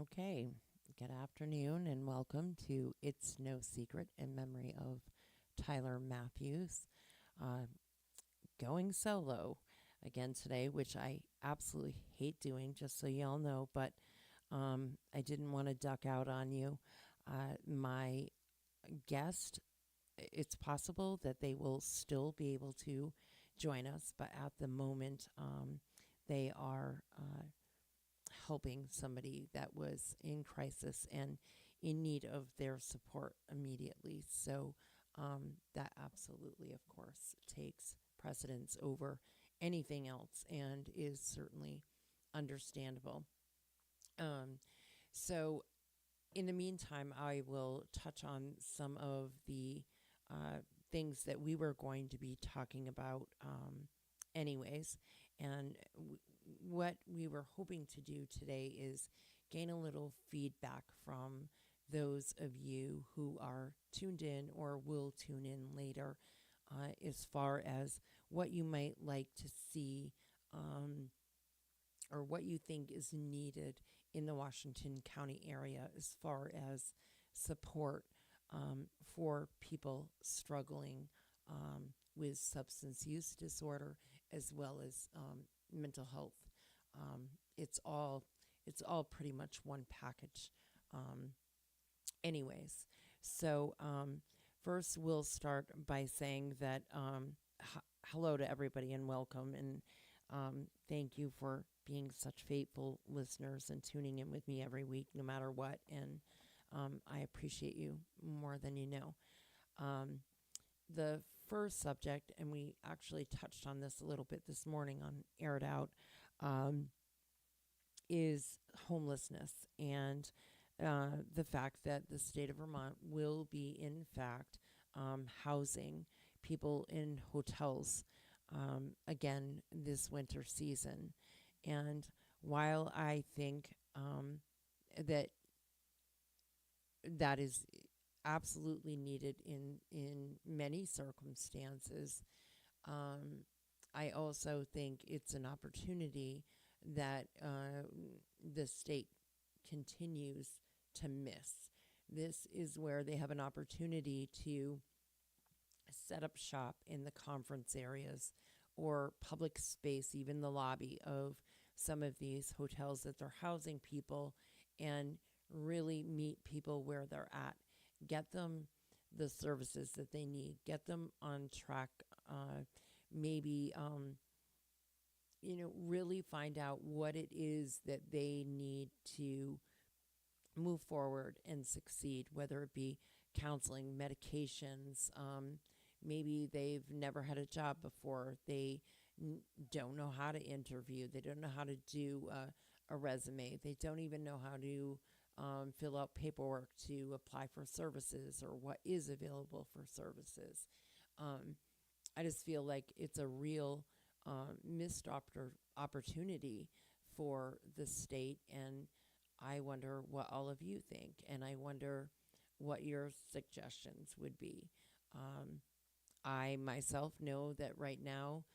Okay, good afternoon and welcome to It's No Secret in memory of Tyler Matthews. Uh, Going solo again today, which I absolutely hate doing, just so y'all know, but I didn't want to duck out on you. My guest, it's possible that they will still be able to join us, but at the moment, they are helping somebody that was in crisis and in need of their support immediately. So that absolutely, of course, takes precedence over anything else and is certainly understandable. Um, so, in the meantime, I will touch on some of the uh, things that we were going to be talking about, anyways. And what we were hoping to do today is gain a little feedback from those of you who are tuned in or will tune in later, as far as what you might like to see, um, or what you think is needed in the Washington County area as far as support, for people struggling, with substance use disorder as well as mental health. Um, it's all it's all pretty much one package. Um, Anyways, so first we'll start by saying that hello to everybody and welcome, and thank you for being such faithful listeners and tuning in with me every week, no matter what. And I appreciate you more than you know. Um, the first subject, and we actually touched on this a little bit this morning on Air It Out, um, is homelessness and the fact that the state of Vermont will be, in fact, housing people in hotels again this winter season. And while I think that that is absolutely needed in many circumstances, um, I also think it's an opportunity that the state continues to miss. This is where they have an opportunity to set up shop in the conference areas or public space, even the lobby of some of these hotels that they're housing people, and really meet people where they're at. Get them the services that they need, get them on track, maybe really find out what it is that they need to move forward and succeed, whether it be counseling, medications. Maybe they've never had a job before. They don't know how to interview. They don't know how to do a resume. They don't even know how to fill out paperwork to apply for services or what is available for services. Um, I just feel like it's a real missed opportunity for the state, and I wonder what all of you think, and I wonder what your suggestions would be. Um, I myself know that right now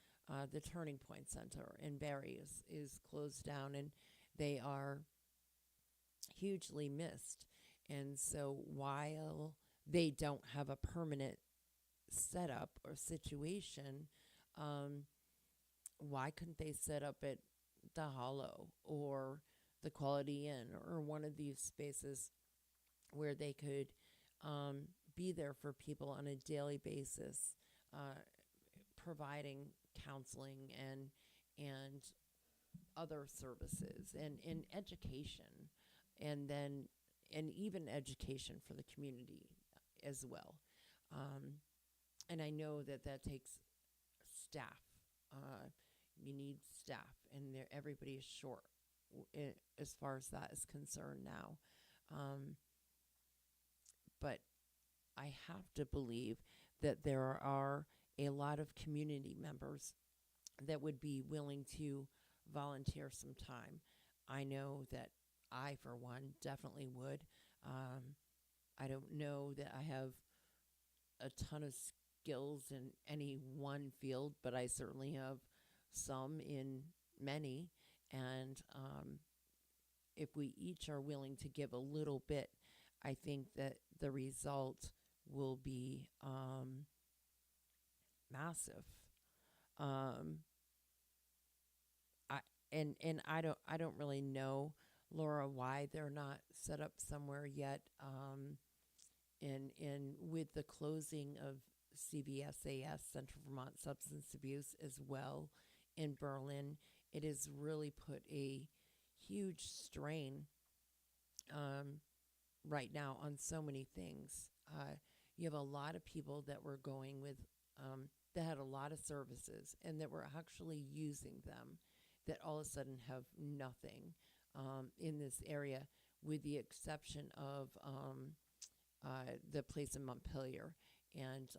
the Turning Point Center in Barrie is closed down, and they are hugely missed. And so while they don't have a permanent setup or situation, um, why couldn't they set up at the Hollow or the Quality Inn or one of these spaces where they could be there for people on a daily basis, uh, providing counseling and other services and education, and then and even education for the community as well. Um, and I know that that takes staff. Uh, you need staff, and everybody is short as far as that is concerned now. Um, but I have to believe that there are a lot of community members that would be willing to volunteer some time. I know that I, for one, definitely would. Um, I don't know that I have a ton of skills in any one field, but I certainly have some in many. And if we each are willing to give a little bit, I think that the result will be massive. Um, I and I don't really know, Laura, why they're not set up somewhere yet. And with the closing of CVSAS, Central Vermont Substance Abuse, as well in Berlin, it has really put a huge strain um, right now on so many things. You have a lot of people that were going with that had a lot of services and that were actually using them that all of a sudden have nothing in this area, with the exception of the place in Montpelier. And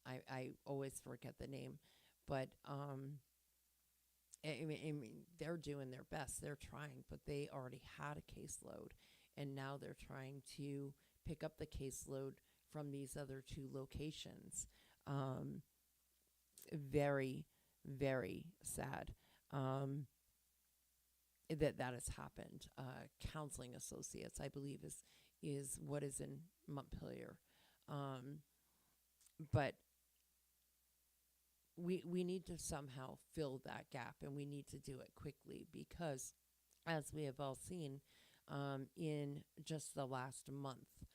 I always forget the name, but I mean, they're doing their best. They're trying, but they already had a caseload, and now they're trying to pick up the caseload from these other two locations. Um, very, very sad that has happened. Counseling Associates, I believe, is what is in Montpelier, um, but we need to somehow fill that gap, and we need to do it quickly because, as we have all seen in just the last month,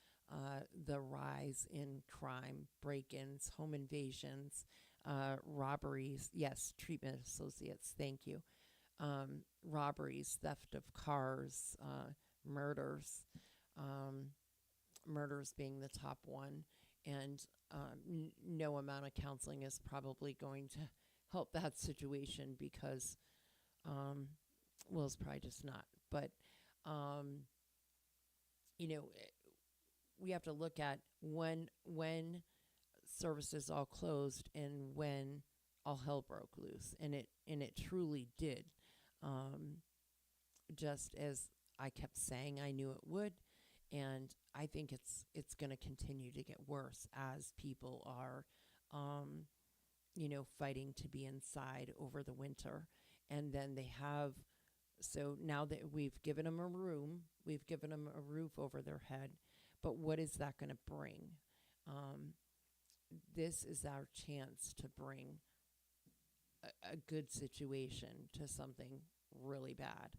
the rise in crime, break-ins, home invasions, robberies, yes, treatment associates, thank you, robberies, theft of cars, murders, um, murders being the top one. And no amount of counseling is probably going to help that situation because, um, well, it's probably just not. But, um, you know, we have to look at when services all closed and when all hell broke loose, and it truly did. Um, just as I kept saying I knew it would, and I think it's going to continue to get worse as people are, um, fighting to be inside over the winter, and then they have. So now that we've given them a room, we've given them a roof over their head, but what is that going to bring? Um, this is our chance to bring a good situation to something really bad.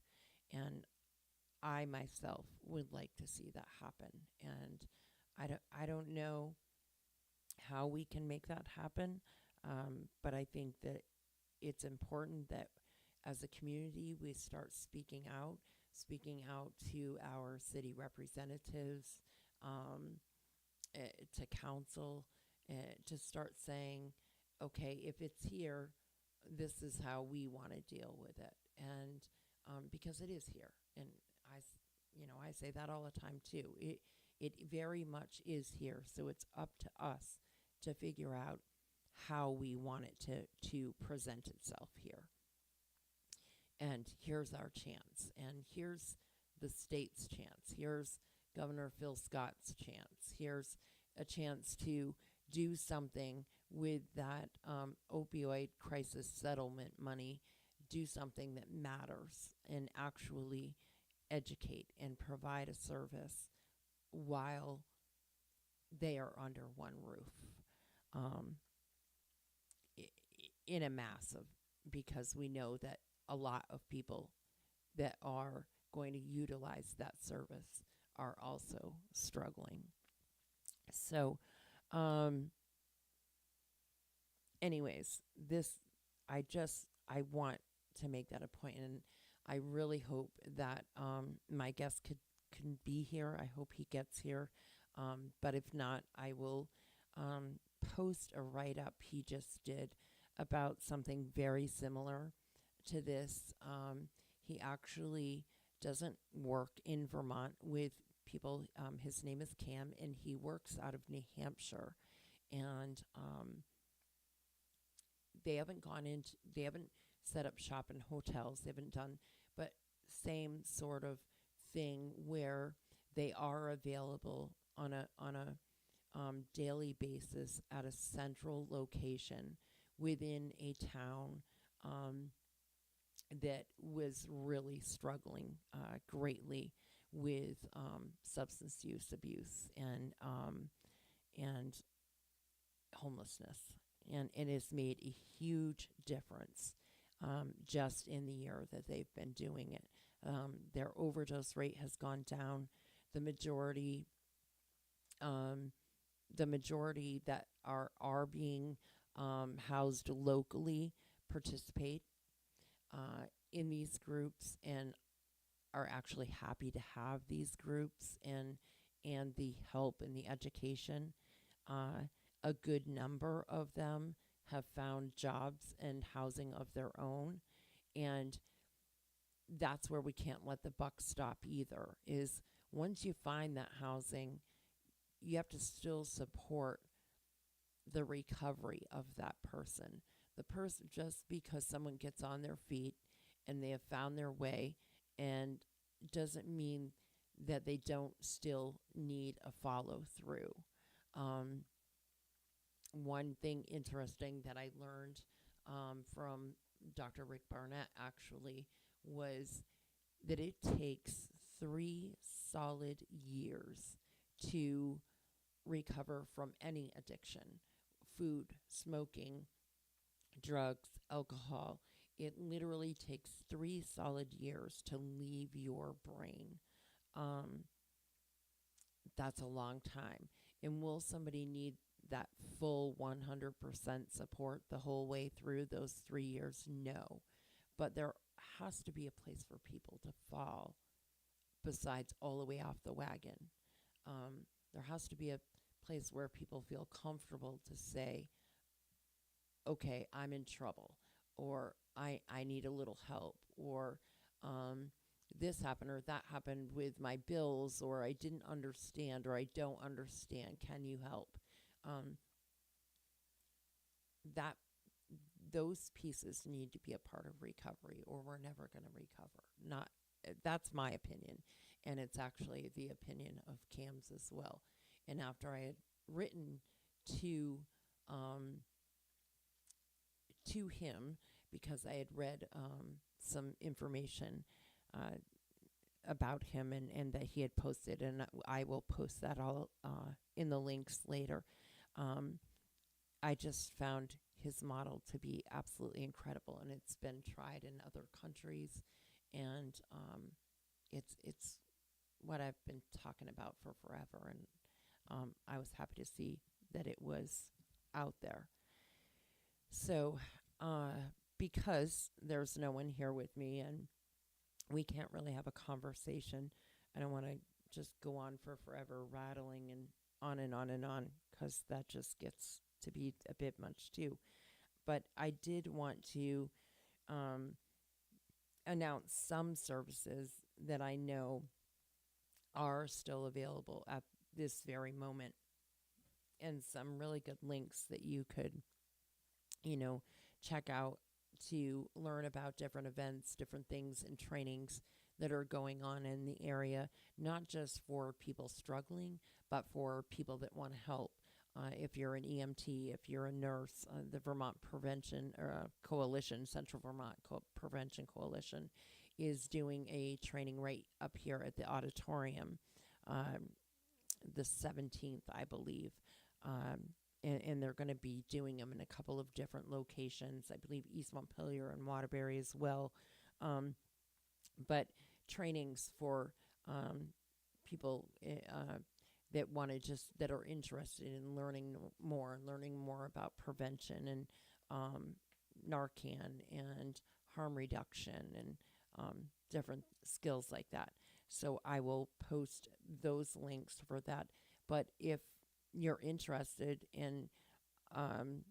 And I myself would like to see that happen. And I don't know how we can make that happen, but I think that it's important that as a community we start speaking out to our city representatives, um, to council, to start saying, okay, if it's here, this is how we want to deal with it. And because it is here, and I say that all the time too. It very much is here, so it's up to us to figure out how we want it to present itself here. And here's our chance, and here's the state's chance. Here's Governor Phil Scott's chance. Here's a chance to do something with that opioid crisis settlement money, do something that matters, and actually educate and provide a service while they are under one roof, um, in a massive, because we know that a lot of people that are going to utilize that service are also struggling. So, um, anyways, I want to make that a point, and I really hope that my guest can be here. I hope he gets here, but if not, I will post a write up he just did about something very similar to this. He actually doesn't work in Vermont with people. His name is Cam, and he works out of New Hampshire, and they haven't set up shop in hotels. They haven't done, but same sort of thing where they are available on a daily basis at a central location within a town, um, that was really struggling greatly with substance use abuse and homelessness, and it has made a huge difference just in the year that they've been doing it. Their overdose rate has gone down. The majority, um, the majority that are being housed locally participate in these groups and are actually happy to have these groups and the help and the education. Uh, a good number of them have found jobs and housing of their own, and that's where we can't let the buck stop either. Is once you find that housing, you have to still support the recovery of that person. The person, just because someone gets on their feet and they have found their way, and doesn't mean that they don't still need a follow through. Um, One thing interesting that I learned from Dr. Rick Barnett actually was that it takes 3 solid years to recover from any addiction: food, smoking, drugs, alcohol. It literally takes 3 solid years to leave your brain. Um, that's a long time. And will somebody need that full 100% support the whole way through those 3 years? No. But there has to be a place for people to fall besides all the way off the wagon. There has to be a place where people feel comfortable to say, okay, I'm in trouble, or I need a little help, or this happened or that happened with my bills, or I didn't understand, or I don't understand. Can you help? Um, that those pieces need to be a part of recovery, or we're never going to recover. Not That's my opinion, and it's actually the opinion of Cam's as well. And after I had written to um, to him, because I had read some information uh, about him, and that he had posted, and I will post that all in the links later. Um, I just found his model to be absolutely incredible, and it's been tried in other countries, and it's what I've been talking about for forever, and I was happy to see that it was out there. So, because there's no one here with me and we can't really have a conversation, I don't want to just go on for forever rattling and on and on and on, because that just gets to be a bit much too. But I did want to um, announce some services that I know are still available at this very moment, and some really good links that you could, you know, check out to learn about different events, different things, and trainings that are going on in the area, not just for people struggling, but for people that want to help. If you're an EMT, if you're a nurse, the Vermont Prevention Coalition, Central Vermont Prevention Coalition, is doing a training right up here at the auditorium, um, the 17th, I believe. And they're going to be doing them in a couple of different locations. I believe East Montpelier and Waterbury as well. But trainings for people that want to that are interested in learning more about prevention and Narcan and harm reduction and different skills like that. So I will post those links for that. But if you're interested um,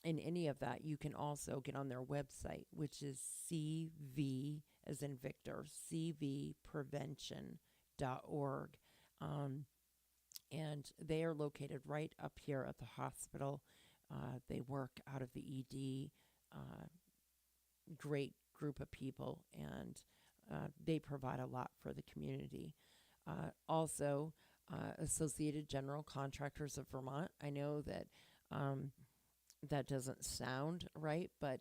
in any of that, you can also get on their website, which is CV as in Victor, cvprevention.org. Um, and they are located right up here at the hospital. They work out of the ED. Great group of people, and they provide a lot for the community. Also, Associated General Contractors of Vermont. I know that that doesn't sound right, but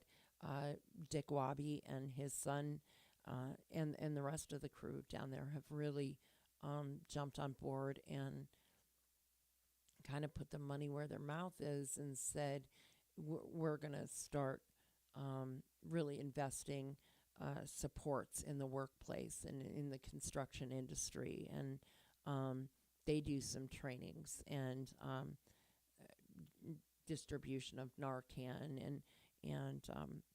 Dick Wabi and his son and the rest of the crew down there have really jumped on board and kind of put the money where their mouth is and said, we're going to start really investing supports in the workplace and in the construction industry. And they do some trainings and distribution of Narcan and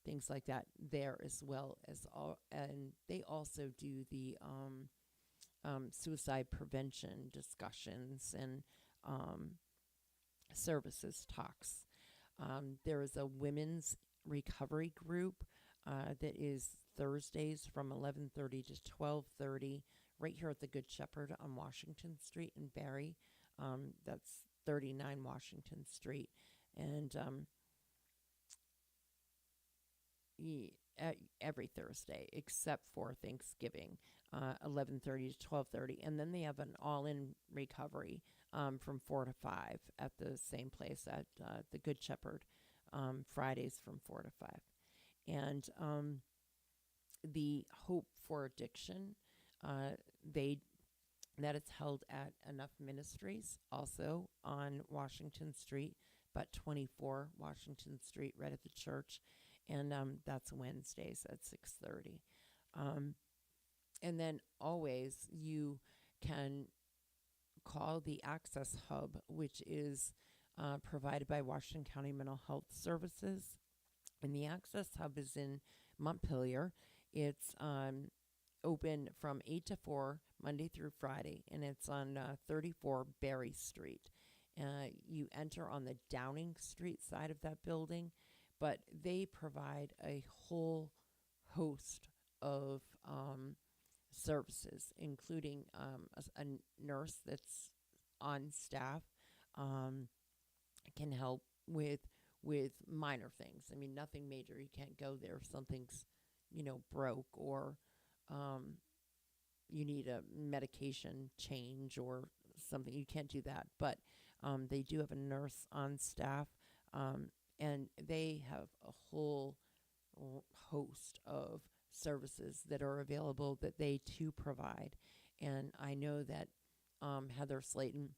things like that there, as well as all. And they also do the suicide prevention discussions and services talks. There is a women's recovery group that is Thursdays from 11:30 to 12:30 right here at the Good Shepherd on Washington Street in Barre. That's 39 Washington Street. And every Thursday except for Thanksgiving, 11:30 to 12:30. And then they have an all-in recovery from 4 to 5 at the same place at the Good Shepherd, Fridays from 4 to 5. And the Hope for Addiction, that is held at Enough Ministries, also on Washington Street, but 24 Washington Street, right at the church. And that's Wednesdays at 6:30. And then always you can call the Access Hub, which is provided by Washington County Mental Health Services. And the Access Hub is in Montpelier. It's open from 8 to 4, Monday through Friday, and it's on 34 Barre Street. You enter on the Downing Street side of that building, but they provide a whole host of services, including a nurse that's on staff, can help with minor things. I mean, nothing major. You can't go there if something's, broke or you need a medication change or something. You can't do that. But they do have a nurse on staff, and they have a whole host of services that are available that they too provide. And I know that Heather Slayton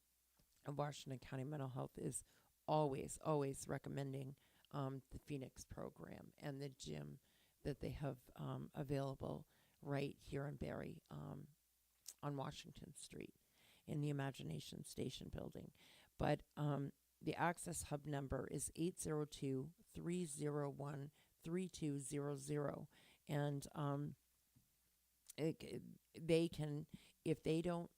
of Washington County Mental Health is always recommending the Phoenix program and the gym that they have available right here in Barre on Washington Street in the Imagination Station building. But the Access Hub number is 802-301-3200. And they can, if they don't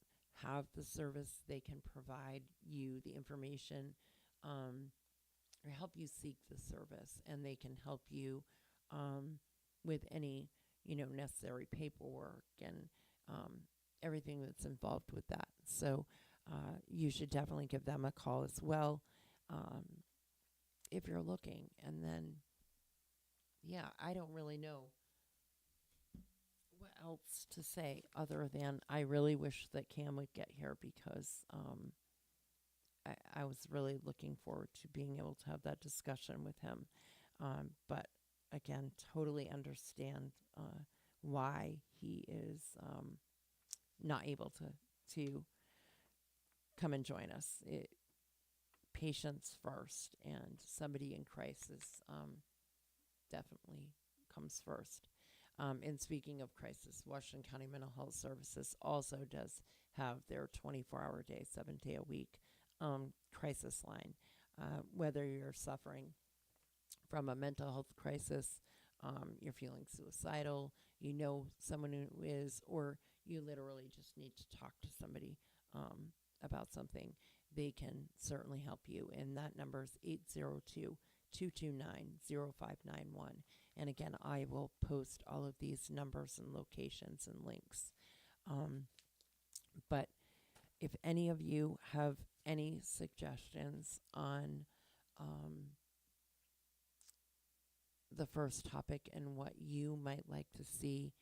have the service, they can provide you the information or help you seek the service, and they can help you with any necessary paperwork and everything that's involved with that. So you should definitely give them a call as well if you're looking. And then I don't really know what else to say other than I really wish that Cam would get here, because I was really looking forward to being able to have that discussion with him. But again, totally understand why he is not able to come and join us. Patience first, and somebody in crisis definitely comes first. And speaking of crisis, Washington County Mental Health Services also does have their 24-hour day, 7-day a week crisis line. Whether you're suffering from a mental health crisis, you're feeling suicidal, someone who is, or you literally just need to talk to somebody about something, they can certainly help you. And that number is 802-229-0591. And again, I will post all of these numbers and locations and links. But if any of you have any suggestions on the first topic and what you might like to see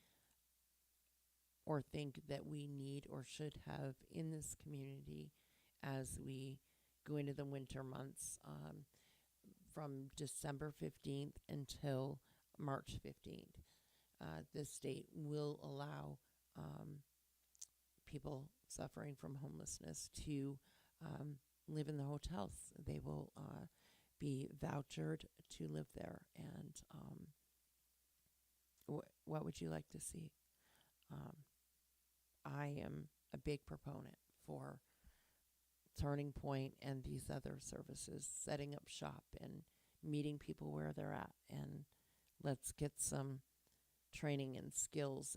or think that we need or should have in this community as we go into the winter months, from December 15th until March 15th, the state will allow people suffering from homelessness to live in the hotels. They will be vouchered to live there. And what would you like to see? Um, I am a big proponent for Turning Point and these other services, setting up shop and meeting people where they're at. And let's get some training and skills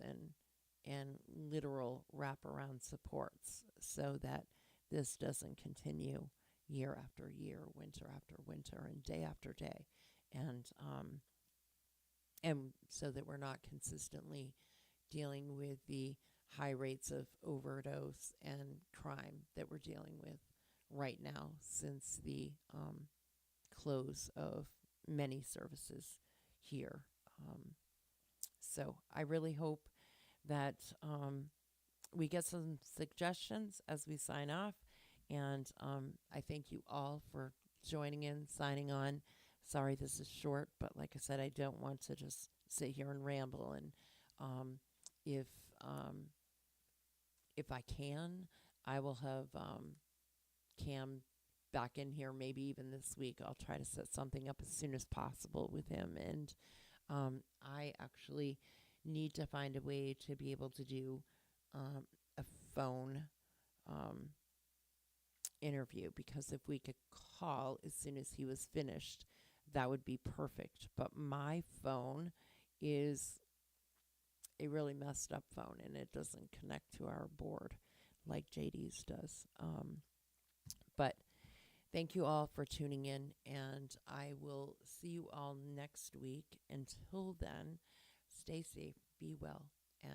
and literal wraparound supports so that this doesn't continue year after year, winter after winter, and day after day, and so that we're not consistently dealing with the high rates of overdose and crime that we're dealing with right now since the close of many services here. So I really hope that we get some suggestions as we sign off. And I thank you all for joining in, signing on. Sorry this is short, but like I said, I don't want to just sit here and ramble. And if if I can, I will have Cam back in here maybe even this week. I'll try to set something up as soon as possible with him. And I actually need to find a way to be able to do a phone interview, because if we could call as soon as he was finished, that would be perfect. But my phone is a really messed up phone, and it doesn't connect to our board like JD's does. But thank you all for tuning in, and I will see you all next week. Until then, stay safe, be well, and